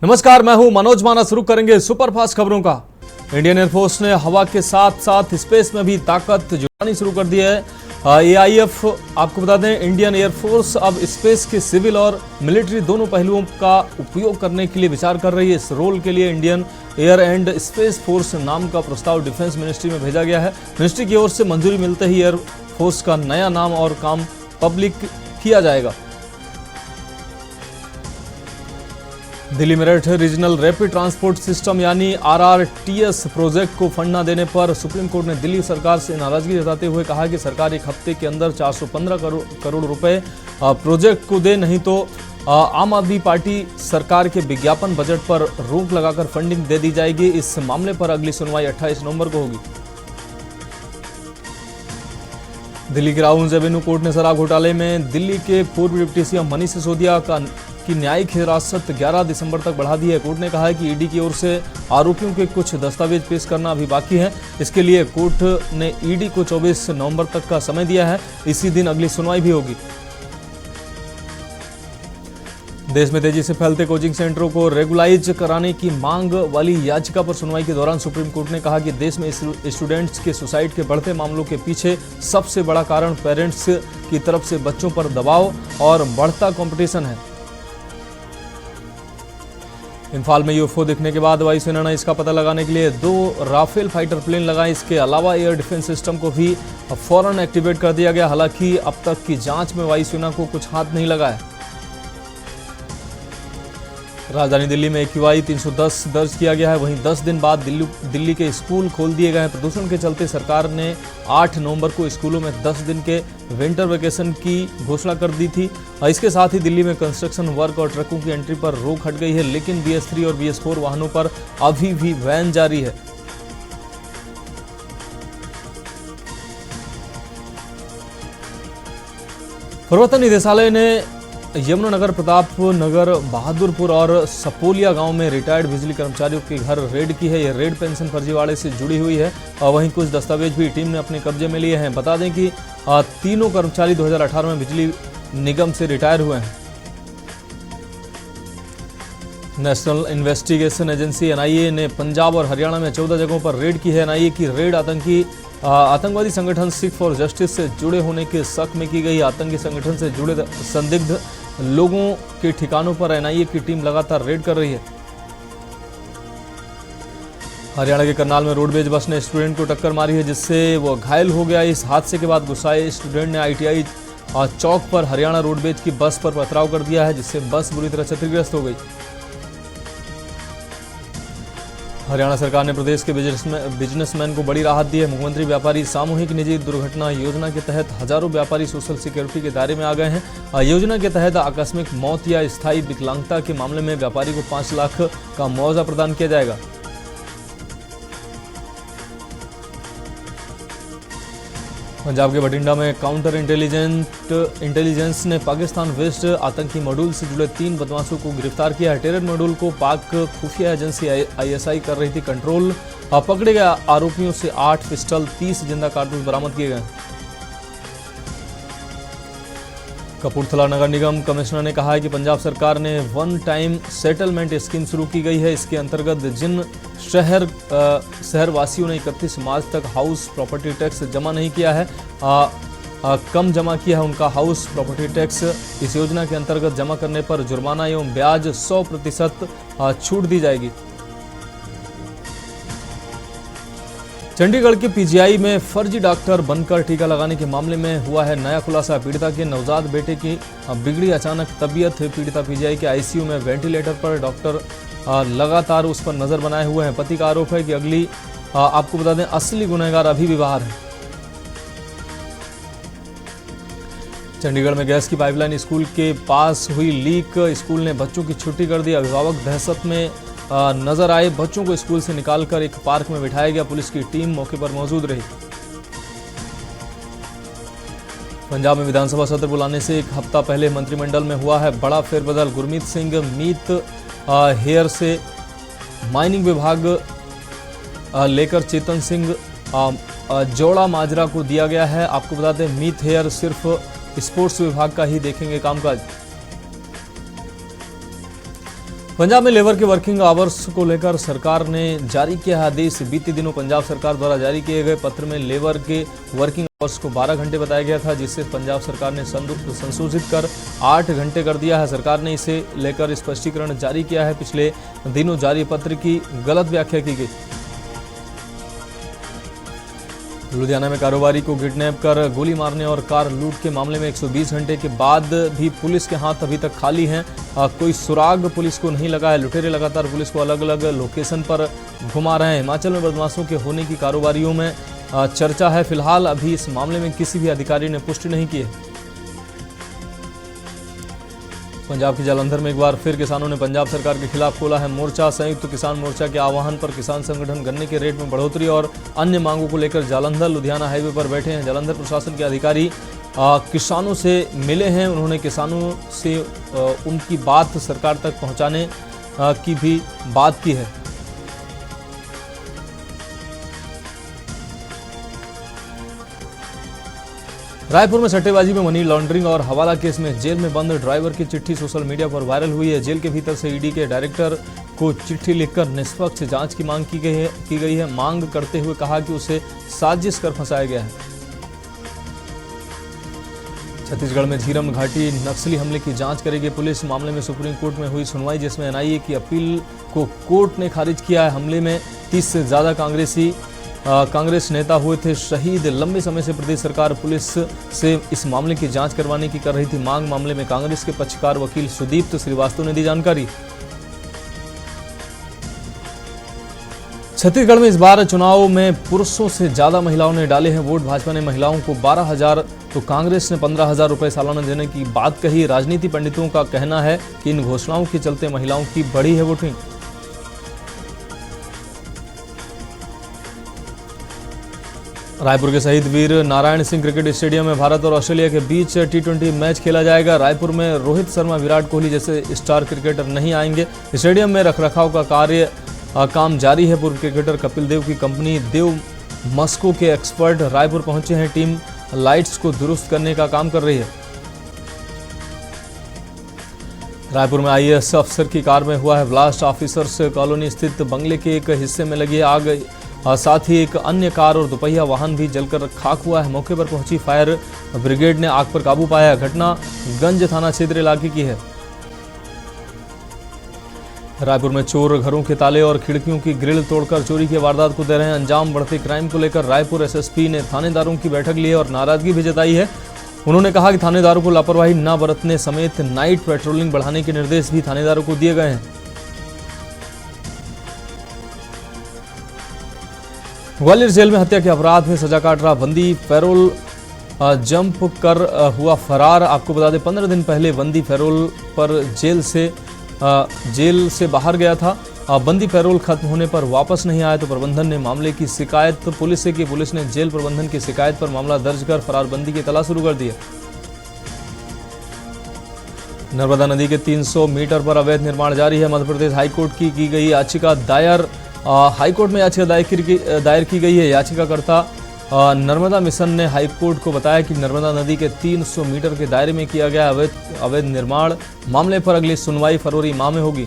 नमस्कार, मैं हूं मनोज माना। शुरू करेंगे सुपरफास्ट खबरों का। इंडियन एयरफोर्स ने हवा के साथ साथ स्पेस में भी ताकत जुटानी शुरू कर दी है। एआईएफ आपको बता दें, इंडियन एयरफोर्स अब स्पेस के सिविल और मिलिट्री दोनों पहलुओं का उपयोग करने के लिए विचार कर रही है। इस रोल के लिए Indian air and space force नाम का प्रस्ताव डिफेंस मिनिस्ट्री में भेजा गया है। मिनिस्ट्री की ओर से मंजूरी मिलते ही एयरफोर्स का नया नाम और काम पब्लिक किया जाएगा। Delhi Meerut regional rapid transport system यानी आरआरटीएस प्रोजेक्ट को फंड न देने पर सुप्रीम कोर्ट ने दिल्ली सरकार से नाराजगी जताते हुए कहा कि सरकार एक हफ्ते के अंदर 415 करोड़ रुपए प्रोजेक्ट को दे, नहीं तो आम आदमी पार्टी सरकार के विज्ञापन बजट पर रोक लगाकर फंडिंग दे दी जाएगी। इस मामले पर अगली सुनवाई 28 नवंबर को होगी। दिल्ली की राउंड एवेन्यू कोर्ट ने शराब घोटाले में दिल्ली के पूर्व डिप्टी सीएम मनीष सिसोदिया की न्यायिक हिरासत 11 दिसंबर तक बढ़ा दी है। कोर्ट ने कहा है कि ईडी की ओर से आरोपियों के कुछ दस्तावेज पेश करना अभी बाकी है। इसके लिए कोर्ट ने ईडी को 24 नवंबर तक का समय दिया है। इसी दिन अगली सुनवाई भी होगी। देश में तेजी से फैलते कोचिंग सेंटरों को रेगुलाइज कराने की मांग वाली याचिका पर सुनवाई के दौरान सुप्रीम कोर्ट ने कहा कि देश में स्टूडेंट्स के सुसाइड के बढ़ते मामलों के पीछे सबसे बड़ा कारण पेरेंट्स की तरफ से बच्चों पर दबाव और बढ़ता कंपटीशन है। इंफाल में यूएफओ दिखने के बाद वायुसेना ने इसका पता लगाने के लिए 2 राफेल फाइटर प्लेन लगाए। इसके अलावा एयर डिफेंस सिस्टम को भी फौरन एक्टिवेट कर दिया गया। हालांकि अब तक की जांच में वायुसेना को कुछ हाथ नहीं लगा है। राजधानी दिल्ली में AQI 310 दर्ज किया गया है। वहीं 10 दिन बाद दिल्ली के स्कूल खोल दिए गए हैं। प्रदूषण के चलते सरकार ने 8 नवंबर को स्कूलों में 10 दिन के विंटर वेकेशन की घोषणा कर दी थी। इसके साथ ही दिल्ली में कंस्ट्रक्शन वर्क और ट्रकों की एंट्री पर रोक हट गई है, लेकिन BS3 और BS4 वाहनों पर अभी भी बैन जारी है। प्रवर्तन निदेशालय ने यमुनानगर, प्रताप नगर, बहादुरपुर और सपोलिया गांव में रिटायर्ड बिजली कर्मचारियों के घर रेड की है। यह रेड पेंशन फर्जीवाड़े से जुड़ी हुई है और वहीं कुछ दस्तावेज भी टीम ने अपने कब्जे में लिए हैं। बता दें कि तीनों कर्मचारी 2018 में बिजली निगम से रिटायर हुए हैं। नेशनल इन्वेस्टिगेशन एजेंसी NIA ने पंजाब और हरियाणा में 14 जगहों पर रेड की है। NIA की रेड आतंकवादी संगठन सिख फॉर जस्टिस से जुड़े होने के शक में की गई। आतंकी संगठन से जुड़े संदिग्ध लोगों के ठिकानों पर NIA की टीम लगातार रेड कर रही है। हरियाणा के करनाल में रोडवेज बस ने स्टूडेंट को टक्कर मारी है, जिससे वो घायल हो गया। इस हादसे के बाद गुस्साए स्टूडेंट ने ITI चौक पर हरियाणा रोडवेज की बस पर पथराव कर दिया है, जिससे बस बुरी तरह क्षतिग्रस्त हो गई। हरियाणा सरकार ने प्रदेश के बिजनेसमैन को बड़ी राहत दी है। मुख्यमंत्री व्यापारी सामूहिक निजी दुर्घटना योजना के तहत हजारों व्यापारी सोशल सिक्योरिटी के दायरे में आ गए हैं। योजना के तहत आकस्मिक मौत या स्थायी विकलांगता के मामले में व्यापारी को 5 लाख का मुआवजा प्रदान किया जाएगा। पंजाब के बठिंडा में काउंटर इंटेलिजेंस ने पाकिस्तान वेस्ट आतंकी मॉड्यूल से जुड़े 3 बदमाशों को गिरफ्तार किया है। टेरर मॉड्यूल को पाक खुफिया एजेंसी ISI कर रही थी कंट्रोल। पकड़े गए आरोपियों से 8 पिस्टल, 30 जिंदा कारतूस बरामद किए गए। कपूरथला नगर निगम कमिश्नर ने कहा है कि पंजाब सरकार ने वन टाइम सेटलमेंट स्कीम शुरू की गई है। इसके अंतर्गत जिन शहरवासियों ने 31 मार्च तक हाउस प्रॉपर्टी टैक्स जमा नहीं किया है, कम जमा किया है, उनका हाउस प्रॉपर्टी टैक्स इस योजना के अंतर्गत जमा करने पर जुर्माना एवं ब्याज 100% छूट दी जाएगी। चंडीगढ़ के PGI में फर्जी डॉक्टर बनकर टीका लगाने के मामले में हुआ है नया खुलासा। पीड़िता के नवजात बेटे की बिगड़ी अचानक तबीयत है। पीड़िता PGI के ICU में वेंटिलेटर पर, डॉक्टर लगातार उस पर नजर बनाए हुए हैं। पति का आरोप है कि आपको बता दें, असली गुनहगार अभी भी बाहर है। चंडीगढ़ में गैस की पाइपलाइन स्कूल के पास हुई लीक, स्कूल ने बच्चों की छुट्टी कर दी। अभिभावक दहशत में नजर आए। बच्चों को स्कूल से निकालकर एक पार्क में बिठाया गया। पुलिस की टीम मौके पर मौजूद रही। पंजाब में विधानसभा सत्र बुलाने से एक हफ्ता पहले मंत्रिमंडल में हुआ है बड़ा फेरबदल। गुरमीत सिंह मीत हेयर से माइनिंग विभाग लेकर चेतन सिंह जोड़ा माजरा को दिया गया है। आपको बता दें, मीत हेयर सिर्फ स्पोर्ट्स विभाग का ही देखेंगे कामकाज। पंजाब में लेबर के वर्किंग आवर्स को लेकर सरकार ने जारी किया है आदेश। बीते दिनों पंजाब सरकार द्वारा जारी किए गए पत्र में लेबर के वर्किंग आवर्स को 12 घंटे बताया गया था, जिससे पंजाब सरकार ने संशोधित कर 8 घंटे कर दिया है। सरकार ने इसे लेकर स्पष्टीकरण जारी किया है। पिछले दिनों जारी पत्र की गलत व्याख्या की गई। लुधियाना में कारोबारी को किडनैप कर गोली मारने और कार लूट के मामले में 120 घंटे के बाद भी पुलिस के हाथ अभी तक खाली हैं। कोई सुराग पुलिस को नहीं लगा है। लुटेरे लगातार पुलिस को अलग अलग लोकेशन पर घुमा रहे हैं। हिमाचल में बदमाशों के होने की कारोबारियों में चर्चा है। फिलहाल अभी इस मामले में किसी भी अधिकारी ने पुष्टि नहीं की है। पंजाब के जालंधर में एक बार फिर किसानों ने पंजाब सरकार के खिलाफ खोला है मोर्चा। संयुक्त किसान मोर्चा के आह्वान पर किसान संगठन गन्ने के रेट में बढ़ोतरी और अन्य मांगों को लेकर जालंधर लुधियाना हाईवे पर बैठे हैं। जालंधर प्रशासन के अधिकारी किसानों से मिले हैं। उन्होंने किसानों से उनकी बात सरकार तक पहुंचाने की भी बात की है। रायपुर में सट्टेबाजी में मनी लॉन्ड्रिंग और हवाला केस में जेल में बंद ड्राइवर की चिट्ठी सोशल मीडिया पर वायरल हुई है। जेल के भीतर से ईडी के डायरेक्टर को चिट्ठी लिखकर निष्पक्ष जांच की मांग की गई है। मांग करते हुए कहा कि उसे साजिश कर फंसाया गया है। छत्तीसगढ़ में झीरम घाटी नक्सली हमले की जांच करेगी पुलिस। मामले में सुप्रीम कोर्ट में हुई सुनवाई, जिसमें एनआईए की अपील को कोर्ट ने खारिज किया है। हमले में 30 से ज्यादा कांग्रेस नेता हुए थे शहीद। लंबे समय से प्रदेश सरकार पुलिस से इस मामले की जांच करवाने की कर रही थी मांग। मामले में कांग्रेस के पक्षकार वकील सुदीप्त श्रीवास्तव ने दी जानकारी। छत्तीसगढ़ में इस बार चुनाव में पुरुषों से ज्यादा महिलाओं ने डाले हैं वोट। भाजपा ने महिलाओं को 12,000 तो कांग्रेस ने 15,000 रुपए सालाना देने की बात कही। राजनीति पंडितों का कहना है कि इन घोषणाओं के चलते महिलाओं की बढ़ी है वोटिंग। रायपुर के शहीद वीर नारायण सिंह क्रिकेट स्टेडियम में भारत और ऑस्ट्रेलिया के बीच T20 मैच खेला जाएगा। रायपुर में रोहित शर्मा, विराट कोहली जैसे स्टार क्रिकेटर नहीं आएंगे। स्टेडियम में रखरखाव का काम जारी है। पूर्व क्रिकेटर कपिल देव की कंपनी देव मस्को के एक्सपर्ट रायपुर पहुंचे हैं। टीम लाइट्स को दुरुस्त करने का काम कर रही है। रायपुर में IAS अफसर की कार में हुआ है ब्लास्ट। ऑफिसर्स कॉलोनी स्थित बंगले के एक हिस्से में लगी आग, साथ ही एक अन्य कार और दोपहिया वाहन भी जलकर खाक हुआ है। मौके पर पहुंची फायर ब्रिगेड ने आग पर काबू पाया। घटना गंज थाना क्षेत्र इलाके की है। रायपुर में चोर घरों के ताले और खिड़कियों की ग्रिल तोड़कर चोरी की वारदात को दे रहे हैं अंजाम। बढ़ते क्राइम को लेकर रायपुर SSP ने थानेदारों की बैठक ली है और नाराजगी भी जताई है। उन्होंने कहा कि थानेदारों को लापरवाही न बरतने समेत नाइट पेट्रोलिंग बढ़ाने के निर्देश भी थानेदारों को दिए गए हैं। ग्वालियर जेल में हत्या के अपराध में सजा काट रहा बंदी पैरोल जंप कर हुआ फरार। आपको बता दें 15 दिन पहले बंदी पैरोल पर जेल से बाहर गया था। बंदी पैरोल खत्म होने पर वापस नहीं आया तो प्रबंधन ने मामले की शिकायत पुलिस से की। पुलिस ने जेल प्रबंधन की शिकायत पर मामला दर्ज कर फरार बंदी की तलाश शुरू कर दी है। नर्मदा नदी के 300 मीटर पर अवैध निर्माण जारी है। मध्य प्रदेश हाईकोर्ट की गई याचिका दायर। हाईकोर्ट में याचिका दायर की गई है। याचिकाकर्ता नर्मदा मिशन ने हाईकोर्ट को बताया कि नर्मदा नदी के 300 मीटर के दायरे में किया गया अवैध निर्माण मामले पर अगली सुनवाई फरवरी माह में होगी।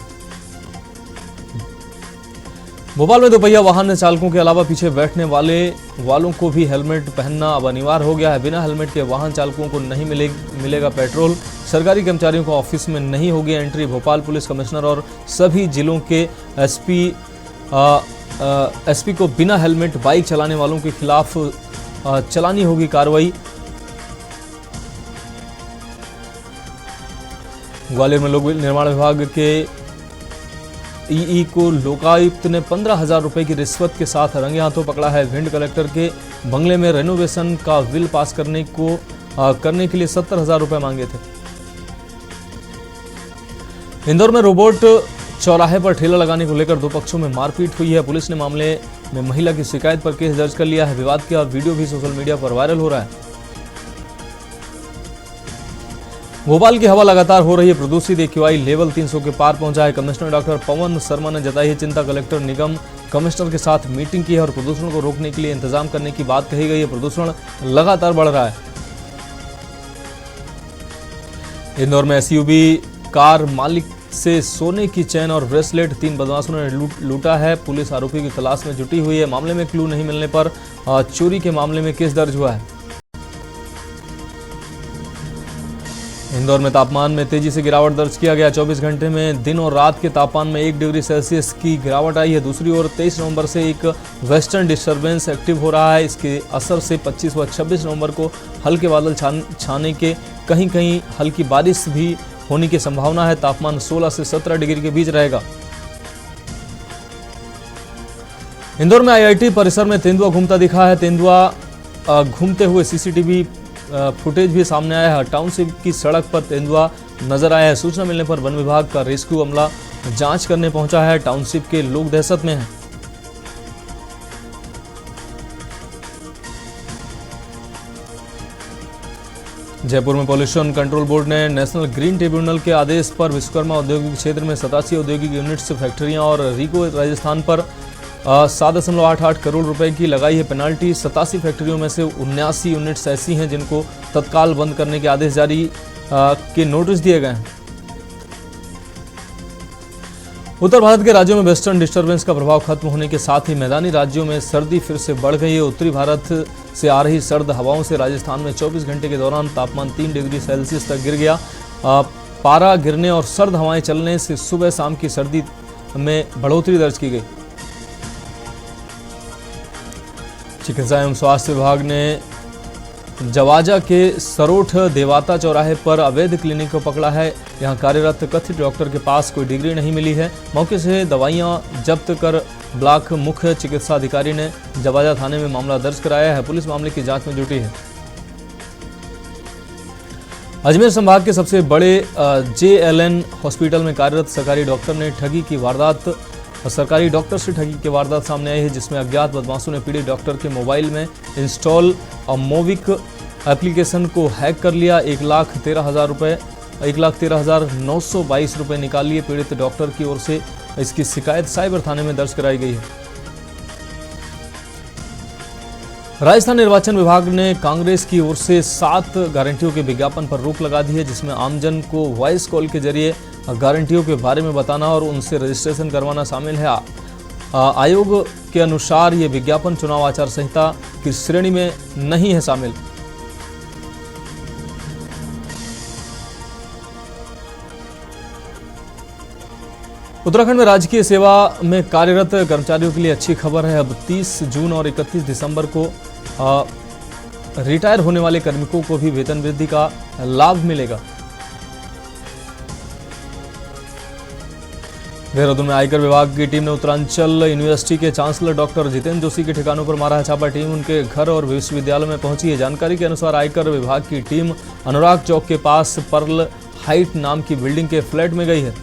भोपाल में दोपहिया वाहन चालकों के अलावा पीछे बैठने वालों को भी हेलमेट पहनना अब अनिवार्य हो गया है। बिना हेलमेट के वाहन चालकों को नहीं मिलेगा पेट्रोल। सरकारी कर्मचारियों को ऑफिस में नहीं होगी एंट्री। भोपाल पुलिस कमिश्नर और सभी जिलों के एसपी को बिना हेलमेट बाइक चलाने वालों के खिलाफ चलानी होगी कार्रवाई। ग्वालियर में लोक निर्माण विभाग के ईई को लोकायुक्त ने 15,000 रुपए की रिश्वत के साथ रंगे हाथों पकड़ा है। भिंड कलेक्टर के बंगले में रेनोवेशन का बिल पास करने के लिए 70,000 रुपए मांगे थे। इंदौर में रोबोट चौराहे पर ठेला लगाने को लेकर दो पक्षों में मारपीट हुई है। पुलिस ने मामले में महिला की शिकायत पर केस दर्ज कर लिया है। विवाद के और वीडियो भी सोशल मीडिया पर वायरल हो रहा है। भोपाल की हवा लगातार हो रही है प्रदूषित। AQI लेवल 300 के पार पहुंचा है। कमिश्नर डॉक्टर पवन शर्मा ने जताई है चिंता। कलेक्टर निगम कमिश्नर के साथ मीटिंग की है और प्रदूषण को रोकने के लिए इंतजाम करने की बात कही गई है। प्रदूषण लगातार बढ़ रहा है। इंदौर में SUV कार मालिक से सोने की चेन और ब्रेसलेट 3 बदमाशों ने लूटा है। पुलिस आरोपी की तलाश में जुटी हुई है। मामले में क्लू नहीं मिलने पर चोरी के मामले में केस दर्ज हुआ है। इंदौर में तापमान में तेजी से गिरावट दर्ज किया गया। 24 घंटे में दिन और रात के तापमान में 1 डिग्री सेल्सियस की गिरावट आई है। दूसरी ओर 23 नवंबर से एक वेस्टर्न डिस्टर्बेंस एक्टिव हो रहा है। इसके असर से 25 व 26 नवंबर को हल्के बादल छाने के कहीं कहीं हल्की बारिश भी होने की संभावना है। तापमान 16 से 17 डिग्री के बीच रहेगा। इंदौर में आईआईटी परिसर में तेंदुआ घूमता दिखा है। तेंदुआ घूमते हुए सीसीटीवी फुटेज भी सामने आया है। टाउनशिप की सड़क पर तेंदुआ नजर आया है। सूचना मिलने पर वन विभाग का रेस्क्यू अमला जांच करने पहुंचा है। टाउनशिप के लोग दहशत में हैं। जयपुर में पॉल्यूशन कंट्रोल बोर्ड ने नेशनल ग्रीन ट्रिब्यूनल के आदेश पर विश्वकर्मा औद्योगिक क्षेत्र में 87 औद्योगिक यूनिट्स, फैक्ट्रियां और रीको राजस्थान पर 7.88 करोड़ रुपए की लगाई है पेनाल्टी। 87 फैक्ट्रियों में से 79 यूनिट्स ऐसी हैं जिनको तत्काल बंद करने के आदेश जारी के नोटिस दिए गए हैं। उत्तर भारत के राज्यों में वेस्टर्न डिस्टर्बेंस का प्रभाव खत्म होने के साथ ही मैदानी राज्यों में सर्दी फिर से बढ़ गई है। उत्तरी भारत से आ रही सर्द हवाओं से राजस्थान में 24 घंटे के दौरान तापमान 3 डिग्री सेल्सियस तक गिर गया। पारा गिरने और सर्द हवाएं चलने से सुबह शाम की सर्दी में बढ़ोतरी दर्ज की गई। चिकित्सा एवं स्वास्थ्य विभाग ने जवाजा के सरोठ देवाता चौराहे पर अवैध क्लिनिक को पकड़ा है। यहां कार्यरत कथित डॉक्टर के पास कोई डिग्री नहीं मिली है। मौके से दवाइयां जब्त कर ब्लॉक मुख्य चिकित्सा अधिकारी ने जवाजा थाने में मामला दर्ज कराया है। पुलिस मामले की जांच में जुटी है। अजमेर संभाग के सबसे बड़े JLN हॉस्पिटल में कार्यरत सरकारी डॉक्टर से ठगी की वारदात सामने आई है, जिसमें अज्ञात बदमाशों ने पीड़ित डॉक्टर के मोबाइल में इंस्टॉल मोविक एप्लीकेशन को हैक कर लिया। 1,13,922 रुपए निकाल लिए। पीड़ित डॉक्टर की ओर से इसकी शिकायत साइबर थाने में दर्ज कराई गई है। राजस्थान निर्वाचन विभाग ने कांग्रेस की ओर से 7 गारंटियों के विज्ञापन पर रोक लगा दी है, जिसमें आमजन को वॉइस कॉल के जरिए गारंटियों के बारे में बताना और उनसे रजिस्ट्रेशन करवाना शामिल है। आयोग के अनुसार ये विज्ञापन चुनाव आचार संहिता की श्रेणी में नहीं है शामिल। उत्तराखंड में राजकीय सेवा में कार्यरत कर्मचारियों के लिए अच्छी खबर है। अब 30 जून और 31 दिसंबर को रिटायर होने वाले कार्मिकों को भी वेतन वृद्धि का लाभ मिलेगा। देहरादून में आयकर विभाग की टीम ने उत्तरांचल यूनिवर्सिटी के चांसलर डॉक्टर जितेंद्र जोशी के ठिकानों पर मारा है छापा। टीम उनके घर और विश्वविद्यालय में पहुंची है। जानकारी के अनुसार आयकर विभाग की टीम अनुराग चौक के पास पर्ल हाइट नाम की बिल्डिंग के फ्लैट में गई है।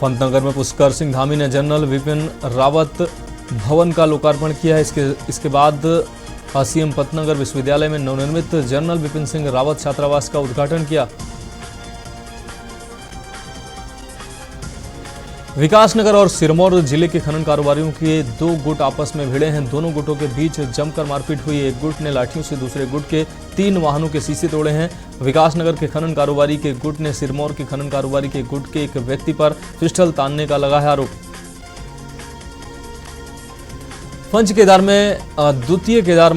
पंतनगर में पुष्कर सिंह धामी ने जनरल विपिन रावत भवन का लोकार्पण किया है। इसके बाद सीएम पंतनगर विश्वविद्यालय में नवनिर्मित जनरल विपिन सिंह रावत छात्रावास का उद्घाटन किया। विकासनगर और सिरमौर जिले के खनन कारोबारियों के 2 गुट आपस में भिड़े हैं। दोनों गुटों के बीच जमकर मारपीट हुई। एक गुट ने लाठियों से दूसरे गुट के 3 वाहनों के शीशे तोड़े हैं। विकासनगर के खनन कारोबारी के गुट ने सिरमौर के खनन कारोबारी के गुट के एक व्यक्ति पर पिस्टल तानने का लगा है आरोप। पंच केदार में द्वितीय केदार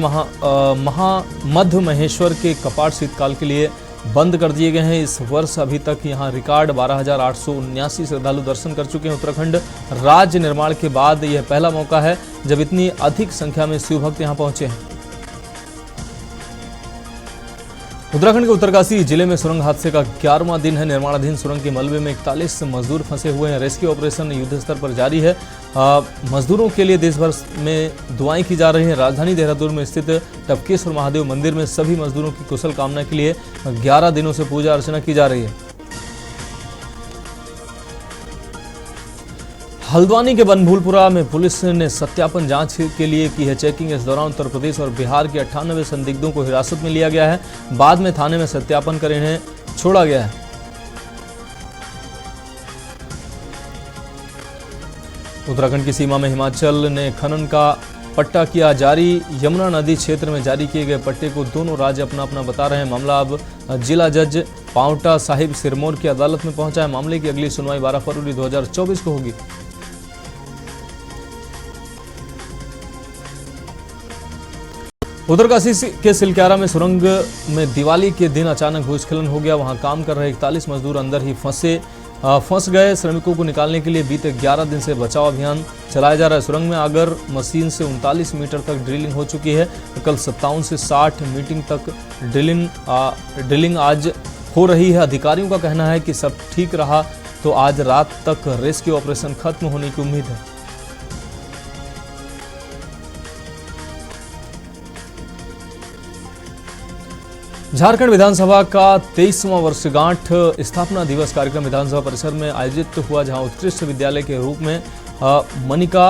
मध्य महेश्वर के कपाट शीतकाल के लिए बंद कर दिए गए हैं। इस वर्ष अभी तक यहां रिकॉर्ड 12,879 श्रद्धालु दर्शन कर चुके हैं। उत्तराखंड राज्य निर्माण के बाद यह पहला मौका है जब इतनी अधिक संख्या में शिव भक्त यहां पहुंचे हैं। उत्तराखंड के उत्तरकाशी जिले में सुरंग हादसे का 11वां दिन है। निर्माणाधीन सुरंग के मलबे में 41 मजदूर फंसे हुए हैं। रेस्क्यू ऑपरेशन युद्ध स्तर पर जारी है। मजदूरों के लिए देश भर में दुआएं की जा रही हैं। राजधानी देहरादून में स्थित टपकेश्वर महादेव मंदिर में सभी मजदूरों की कुशल कामना के लिए 11 दिनों से पूजा अर्चना की जा रही है। हल्द्वानी के बनभूलपुरा में पुलिस ने सत्यापन जांच के लिए की है चेकिंग। इस दौरान उत्तर प्रदेश और बिहार के 98 संदिग्धों को हिरासत में लिया गया है। बाद में थाने में सत्यापन कर इन्हें छोड़ा गया है। उत्तराखंड की सीमा में हिमाचल ने खनन का पट्टा किया जारी। यमुना नदी क्षेत्र में जारी किए गए पट्टे को दोनों राज्य अपना अपना बता रहे हैं। मामला अब जिला जज पांवटा साहिब सिरमौर की अदालत में पहुंचा है। मामले की अगली सुनवाई 12 फरवरी 2024 को होगी। उत्तरकाशी के सिलक्यारा में सुरंग में दिवाली के दिन अचानक भूस्खलन हो गया। वहां काम कर रहे 41 मजदूर अंदर ही फंस गए। श्रमिकों को निकालने के लिए बीते 11 दिन से बचाव अभियान चलाया जा रहा है। सुरंग में आगर मशीन से 39 मीटर तक ड्रिलिंग हो चुकी है। कल 57 से 60 मीटिंग तक ड्रिलिंग आज हो रही है। अधिकारियों का कहना है कि सब ठीक रहा तो आज रात तक रेस्क्यू ऑपरेशन खत्म होने की उम्मीद है। झारखंड विधानसभा का 23वां वर्षगांठ स्थापना दिवस कार्यक्रम विधानसभा परिसर में आयोजित हुआ, जहां उत्कृष्ट विद्यालय के रूप में मनिका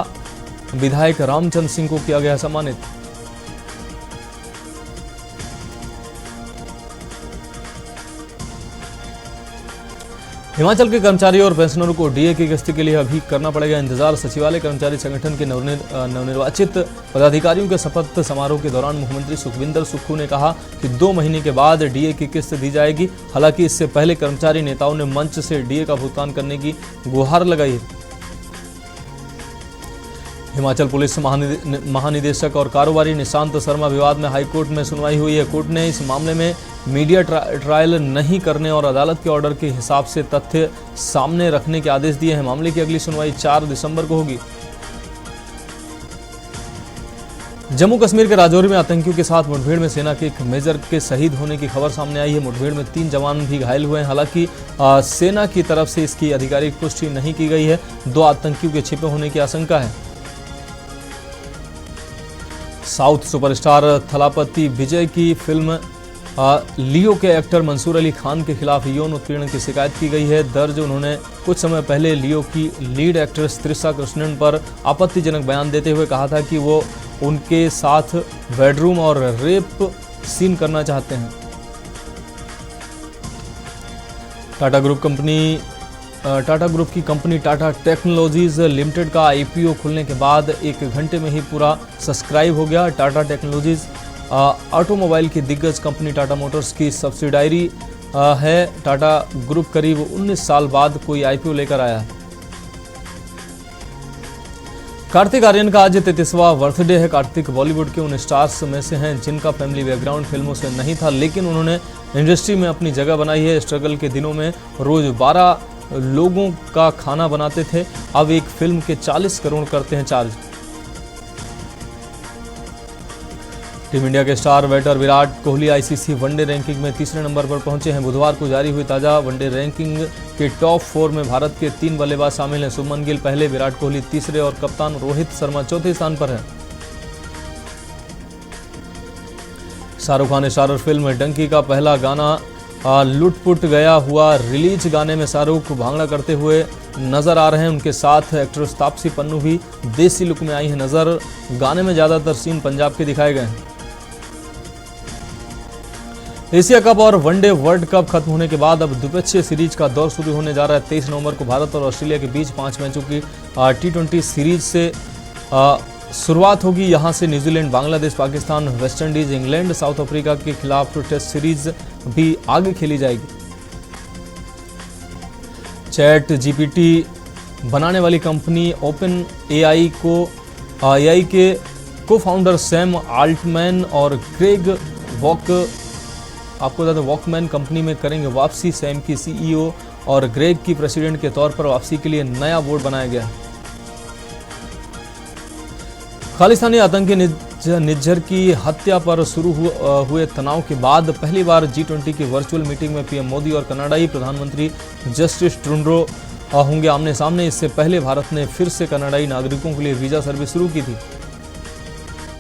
विधायक रामचंद्र सिंह को किया गया सम्मानित। हिमाचल के कर्मचारियों और पेंशनरों को डीए की किस्त के लिए अभी करना पड़ेगा इंतजार। सचिवालय कर्मचारी संगठन के नवनिर्वाचित पदाधिकारियों के शपथ समारोह के दौरान मुख्यमंत्री सुखविंदर सुक्खू ने कहा कि 2 महीने के बाद डीए की किस्त दी जाएगी। हालांकि इससे पहले कर्मचारी नेताओं ने मंच से डीए का भुगतान करने की गुहार लगाई है। हिमाचल पुलिस महानिदेशक और कारोबारी निशांत शर्मा विवाद में हाईकोर्ट में सुनवाई हुई है। कोर्ट ने इस मामले में मीडिया ट्रायल नहीं करने और अदालत के ऑर्डर के हिसाब से तथ्य सामने रखने के आदेश दिए हैं। मामले की अगली सुनवाई 4 दिसंबर को होगी। जम्मू कश्मीर के राजौरी में आतंकियों के साथ मुठभेड़ में सेना के एक मेजर के शहीद होने की खबर सामने आई है। मुठभेड़ में 3 जवान भी घायल हुए हैं। हालांकि सेना की तरफ से इसकी आधिकारिक पुष्टि नहीं की गई है। 2 आतंकियों के छिपे होने की आशंका है। साउथ सुपरस्टार थलापति विजय की फिल्म लियो के एक्टर मंसूर अली खान के खिलाफ यौन उत्पीड़न की शिकायत की गई है। दर्ज उन्होंने कुछ समय पहले लियो की लीड एक्ट्रेस त्रिशा कृष्णन पर आपत्तिजनक बयान देते हुए कहा था कि वो उनके साथ बेडरूम और रेप सीन करना चाहते हैं। टाटा ग्रुप की कंपनी टाटा टेक्नोलॉजीज लिमिटेड का आईपीओ खुलने के बाद 1 घंटे में ही पूरा सब्सक्राइब हो गया। टाटा टेक्नोलॉजीज ऑटोमोबाइल की दिग्गज कंपनी टाटा मोटर्स की सब्सिडायरी है। टाटा ग्रुप करीब 19 साल बाद कोई आईपीओ लेकर आया है। कार्तिक आर्यन का आज 33वां बर्थडे है। कार्तिक बॉलीवुड के उन स्टार्स में से हैं जिनका फैमिली बैकग्राउंड फिल्मों से नहीं था, लेकिन उन्होंने इंडस्ट्री में अपनी जगह बनाई है। स्ट्रगल के दिनों में रोज 12 लोगों का खाना बनाते थे, अब एक फिल्म के 40 करोड़ करते हैं चार्ज। टीम इंडिया के star batter Virat Kohli ICC one day ranking में 3रे नंबर पर पहुंचे हैं। बुधवार को जारी हुई ताजा वनडे रैंकिंग के टॉप 4 में भारत के 3 बल्लेबाज शामिल हैं। शुभमन गिल पहले, विराट कोहली तीसरे और कप्तान रोहित शर्मा चौथे स्थान पर है। शाहरुख खान स्टारर फिल्म डंकी का पहला गाना लुटपुट गया हुआ रिलीज। गाने में शाहरुख भांगड़ा करते हुए नजर आ रहे हैं। उनके साथ एक्ट्रेस तापसी पन्नू भी देसी लुक में आई है नजर। गाने में ज्यादातर सीन पंजाब के दिखाए गए हैं। एशिया कप और वनडे वर्ल्ड कप खत्म होने के बाद अब द्विपक्षीय सीरीज का दौर शुरू होने जा रहा है। 23 नवंबर को भारत और ऑस्ट्रेलिया के बीच 5 मैचों की T20 सीरीज से शुरुआत होगी। यहां से New Zealand, Bangladesh, Pakistan, West Indies, England, south Africa के खिलाफ टेस्ट सीरीज भी आगे खेली जाएगी। चैट जीपीटी बनाने वाली कंपनी ओपन एआई के को फाउंडर सैम आल्टमैन और ग्रेग वॉकमैन कंपनी में करेंगे वापसी। सैम की सीईओ और ग्रेग की प्रेसिडेंट के तौर पर वापसी के लिए नया बोर्ड बनाया गया है। खालिस्तानी आतंकी निज्जर की हत्या पर शुरू हुए तनाव के बाद पहली बार G20 की वर्चुअल मीटिंग में पीएम मोदी और कनाडाई प्रधानमंत्री जस्टिन ट्रूडो होंगे आमने सामने। इससे पहले भारत ने फिर से कनाडाई नागरिकों के लिए वीजा सर्विस शुरू की थी।